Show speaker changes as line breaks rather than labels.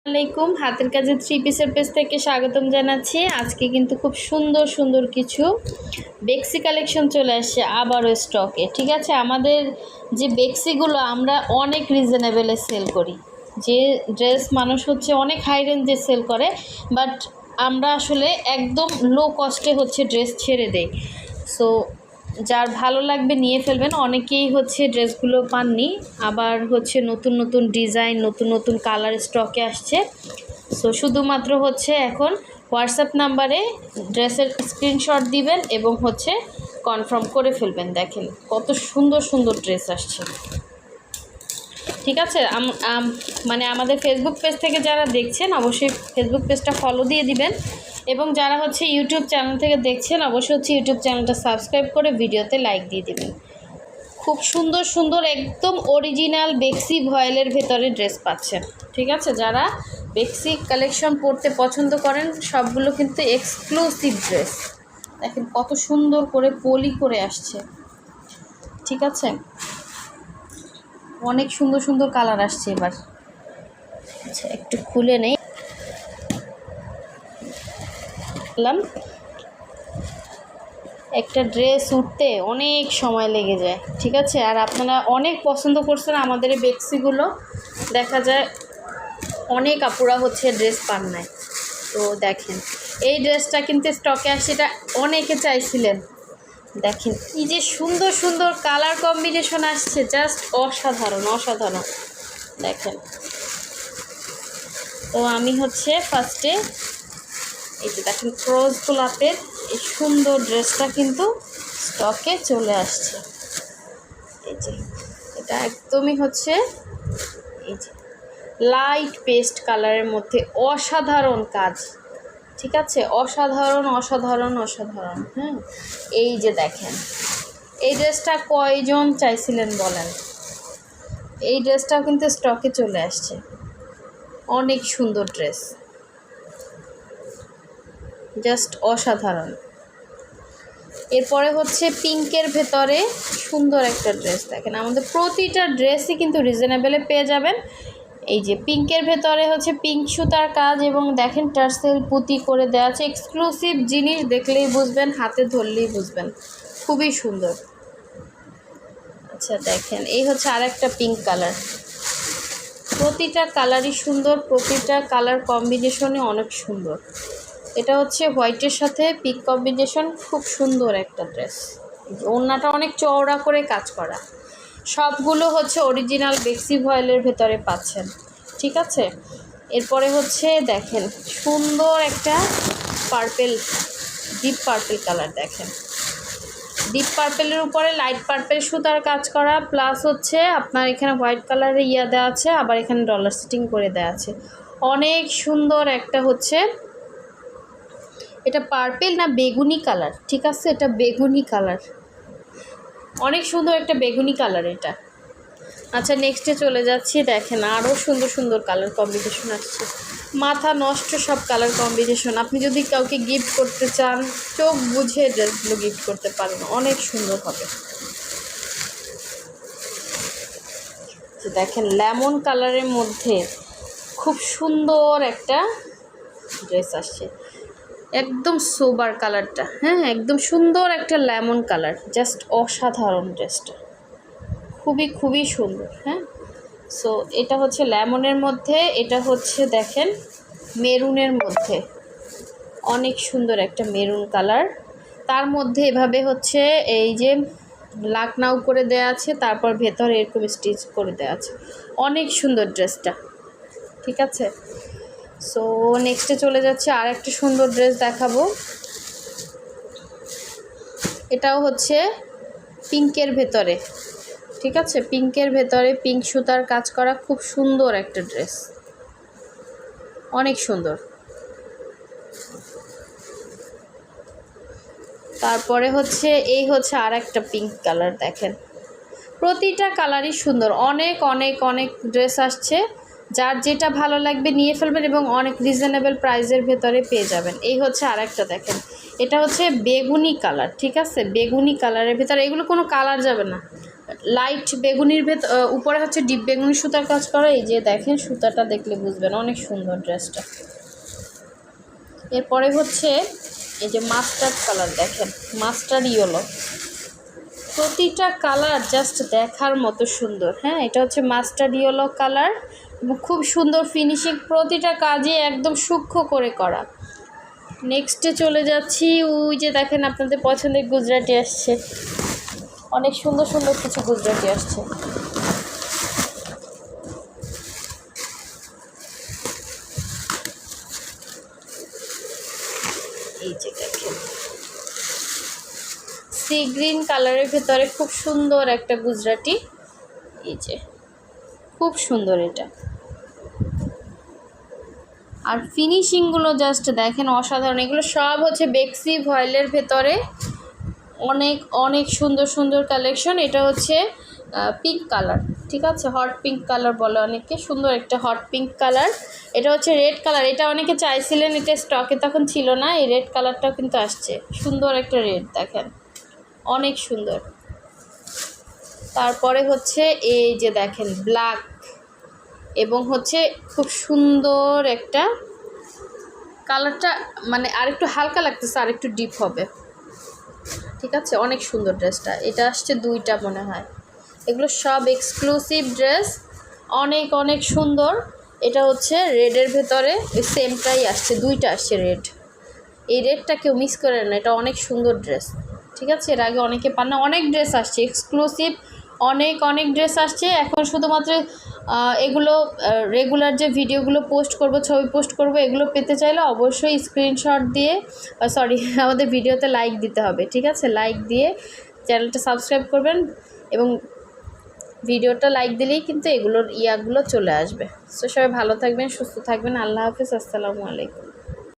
আলাইকুম, হাতের কাজে থ্রি পিসের পেজ থেকে স্বাগতম জানাচ্ছি। আজকে কিন্তু খুব সুন্দর সুন্দর কিছু বেক্সি কালেকশন চলে আসছে আবারও স্টকে। ঠিক আছে, আমাদের যে বেক্সিগুলো আমরা অনেক রিজনেবলে সেল করি। যে ড্রেস মানুষ অনেক হাই রেঞ্জে সেল করে, বাট আমরা আসলে একদম লো কস্টে ড্রেস ছেড়ে দেই। সো যার ভালো লাগবে নিয়ে ফেলবেন। অনেকেই ড্রেসগুলো পাননি, আবার নতুন নতুন ডিজাইন, নতুন নতুন কালার স্টকে আসছে। সো শুধুমাত্র এখন হোয়াটসঅ্যাপ নাম্বারে ড্রেসের স্ক্রিনশট দিবেন এবং কনফার্ম করে ফেলবেন। দেখেন কত সুন্দর সুন্দর ড্রেস আসছে। ঠিক আছে, মানে আমাদের ফেসবুক পেজ থেকে যারা দেখছেন অবশ্যই ফেসবুক পেজটা ফলো দিয়ে দিবেন, এবং যারা ইউটিউব চ্যানেল থেকে দেখছেন অবশ্যই ইউটিউব চ্যানেলটা সাবস্ক্রাইব করে ভিডিওতে লাইক দিয়ে দিবেন। খুব সুন্দর সুন্দর একদম অরিজিনাল বেক্সি ভয়েলের ভেতরে ড্রেস পাচ্ছেন। ঠিক আছে, যারা বেক্সি কালেকশন পরতে পছন্দ করেন সবগুলো কিন্তু এক্সক্লুসিভ ড্রেস। দেখেন কত সুন্দর করে পলি করে আসছে। ঠিক আছে, অনেক সুন্দর সুন্দর কালার আসছে এবার। আচ্ছা, একটু খুলে নেই। একটা ড্রেস উঠতে অনেক সময় লেগে যায়। ঠিক আছে, আর আপনারা অনেক পছন্দ করছেন আমাদের এই বেক্সিগুলো। দেখা যায় অনেক আপুরা ড্রেস পান নাই। তো দেখেন এই ড্রেসটা কিন্তু স্টকে আসছে, এটা অনেকে চাইছিলেন। দেখেন কি যে সুন্দর সুন্দর কালার কম্বিনেশন আসছে, জাস্ট অসাধারণ অসাধারণ। দেখেন, তো আমি ফার্স্টে এই যে দেখেন ক্রস গোলাপের এই সুন্দর ড্রেসটা কিন্তু স্টকে চলে আসছে। এই যে এটা একদমই এই যে লাইট পেস্ট কালারের মধ্যে অসাধারণ কাজ। ঠিক আছে, অসাধারণ অসাধারণ অসাধারণ। এই যে দেখেন এই ড্রেসটা কয়জন চাইছিলেন বলেন। এই ড্রেসটাও কিন্তু স্টকে চলে আসছে। অনেক সুন্দর ড্রেস, জাস্ট অসাধারণ। এরপরে পিঙ্কের ভেতরে সুন্দর একটা ড্রেস। দেখেন আমাদের প্রতিটা ড্রেসই কিন্তু রিজনেবলে পেয়ে যাবেন। এই যে পিঙ্কের ভেতরে পিঙ্ক সুতার কাজ, এবং দেখেন টার্সেল পুঁতি করে দেওয়া আছে। এক্সক্লুসিভ জিনিস, দেখলেই বুঝবেন, হাতে ধরলেই বুঝবেন, খুবই সুন্দর। আচ্ছা দেখেন এই আরেকটা পিঙ্ক কালার। প্রতিটা কালারই সুন্দর, প্রতিটা কালার কম্বিনেশনই অনেক সুন্দর। এটা হোয়াইটের সাথে পিঙ্ক কম্বিনেশন, খুব সুন্দর একটা ড্রেস। ওড়নাটা অনেক চওড়া করে কাজ করা। সবগুলো অরিজিনাল বেক্সি ভয়েলের ভেতরে পাচ্ছেন। ঠিক আছে, এরপরে দেখেন সুন্দর একটা পার্পেল, ডিপ পার্পেল কালার। দেখেন ডিপ পার্পেলের উপরে লাইট পার্পেল সুতার কাজ করা, প্লাস আপনার এখানে হোয়াইট কালারের দেওয়া আছে, আবার এখানে ডলার সেটিং করে দেওয়া আছে। অনেক সুন্দর একটা এটা পার্পেল না বেগুনি কালার। ঠিক আছে, এটা বেগুনি কালার, অনেক সুন্দর একটা বেগুনি কালার এটা। আচ্ছা নেক্সটে চলে যাচ্ছি। দেখেন আরও সুন্দর সুন্দর কালার কম্বিনেশন আসছে, মাথা নষ্ট সব কালার কম্বিনেশন। আপনি যদি কাউকে গিফট করতে চান, চোখ বুঝে ড্রেসগুলো গিফট করতে পারেন, অনেক সুন্দর হবে। দেখেন লেমন কালারের মধ্যে খুব সুন্দর একটা ড্রেস আসছে, একদম সোবার কালারটা। একদম সুন্দর একটা লেমন কালার, জাস্ট অসাধারণ ড্রেসটা, খুবই খুবই সুন্দর। সো এটা লেমনের মধ্যে, এটা দেখেন মেরুনের মধ্যে, অনেক সুন্দর একটা মেরুন কালার। তার মধ্যে এভাবে এই যে লাকনাউ করে দেওয়া আছে, তারপর ভেতরে এরকম স্টিচ করে দেওয়া আছে, অনেক সুন্দর ড্রেসটা। ঠিক আছে, সো নেক্সটে চলে যাচ্ছে, আর একটা সুন্দর ড্রেস দেখাবো। এটাও পিঙ্কের ভেতরে। ঠিক আছে, পিঙ্কের ভেতরে পিঙ্ক সুতার কাজ করা, খুব সুন্দর একটা ড্রেস, অনেক সুন্দর। তারপরে এই আর একটা পিঙ্ক কালার। দেখেন প্রতিটা কালারই সুন্দর, অনেক অনেক অনেক ড্রেস আসছে। যার যেটা ভালো লাগবে নিয়ে ফেলবেন, এবং অনেক রিজনেবল প্রাইসের ভেতরে পেয়ে যাবেন। এই আর একটা দেখেন, এটা বেগুনি কালার। ঠিক আছে, বেগুনি কালারের ভেতরে, এগুলো কোনো কালার যাবে না, লাইট বেগুনির উপরে হচ্ছে ডিপ বেগুনি সুতার কাজ করা। এই যে দেখেন, সুতাটা দেখলে বুঝবেন, অনেক সুন্দর ড্রেসটা। এরপরে হচ্ছে এই যে মাস্টার্ড কালার, দেখেন মাস্টার্ড ইয়েলো, প্রতিটা কালার জাস্ট দেখার মতো সুন্দর। হ্যাঁ, এটা হচ্ছে মাস্টার্ড ইয়েলো কালার এবং খুব সুন্দর ফিনিশিং, প্রতিটা কাজে একদম সূক্ষ্ম করে করা। নেক্সটে চলে যাচ্ছি, ওই যে দেখেন আপনাদের পছন্দের গুজরাটি আসছে, অনেক সুন্দর সুন্দর কিছু গুজরাটি আসছে। এই যে দেখেন সি গ্রিন কালারের ভেতরে খুব সুন্দর একটা গুজরাটি, এই যে খুব সুন্দর এটা। আর ফিনিশিংগুলো জাস্ট দেখেন অসাধারণ। এগুলো সব হচ্ছে বেক্সি ভয়েলের ভেতরে, অনেক অনেক সুন্দর সুন্দর কালেকশন। এটা হচ্ছে পিঙ্ক কালার, ঠিক আছে, হট পিঙ্ক কালার বলে অনেকে, সুন্দর একটা হট পিঙ্ক কালার। এটা হচ্ছে রেড কালার, এটা অনেকে চাইছিলেন, এটা স্টকে তখন ছিল না। এই রেড কালারটাও কিন্তু আসছে, সুন্দর একটা রেড, দেখেন অনেক সুন্দর। তারপরে হচ্ছে এই যে দেখেন ব্ল্যাক, এবং হচ্ছে খুব সুন্দর একটা কালারটা, মানে আরেকটু হালকা লাগতেছে, আরেকটু ডিপ হবে, ঠিক আছে, অনেক সুন্দর ড্রেসটা। এটা আসছে দুইটা মনে হয়, এগুলো সব এক্সক্লুসিভ ড্রেস, অনেক অনেক সুন্দর। এটা হচ্ছে রেডের ভেতরে, ওই সেমটাই আসছে, দুইটা আসছে রেড। এই রেডটা কেউ মিস করে না, এটা অনেক সুন্দর ড্রেস, ঠিক আছে। এর আগে অনেকে পান না, অনেক ড্রেস আসছে এক্সক্লুসিভ, অনেক অনেক ড্রেস আসছে। এখন শুধুমাত্র এগুলো রেগুলার যে ভিডিওগুলো পোস্ট করব, ছবি পোস্ট করব, এগুলো পেতে চাইলে অবশ্যই স্ক্রিনশট দিয়ে, সরি, আমাদের ভিডিওতে লাইক দিতে হবে, ঠিক আছে। লাইক দিয়ে চ্যানেলটা সাবস্ক্রাইব করবেন, এবং ভিডিওটা লাইক দিলেই কিন্তু এগুলোর ইয়াগুলো চলে আসবে। সো সবাই ভালো থাকবেন, সুস্থ থাকবেন, আল্লাহ হাফিজ, আসসালামু আলাইকুম।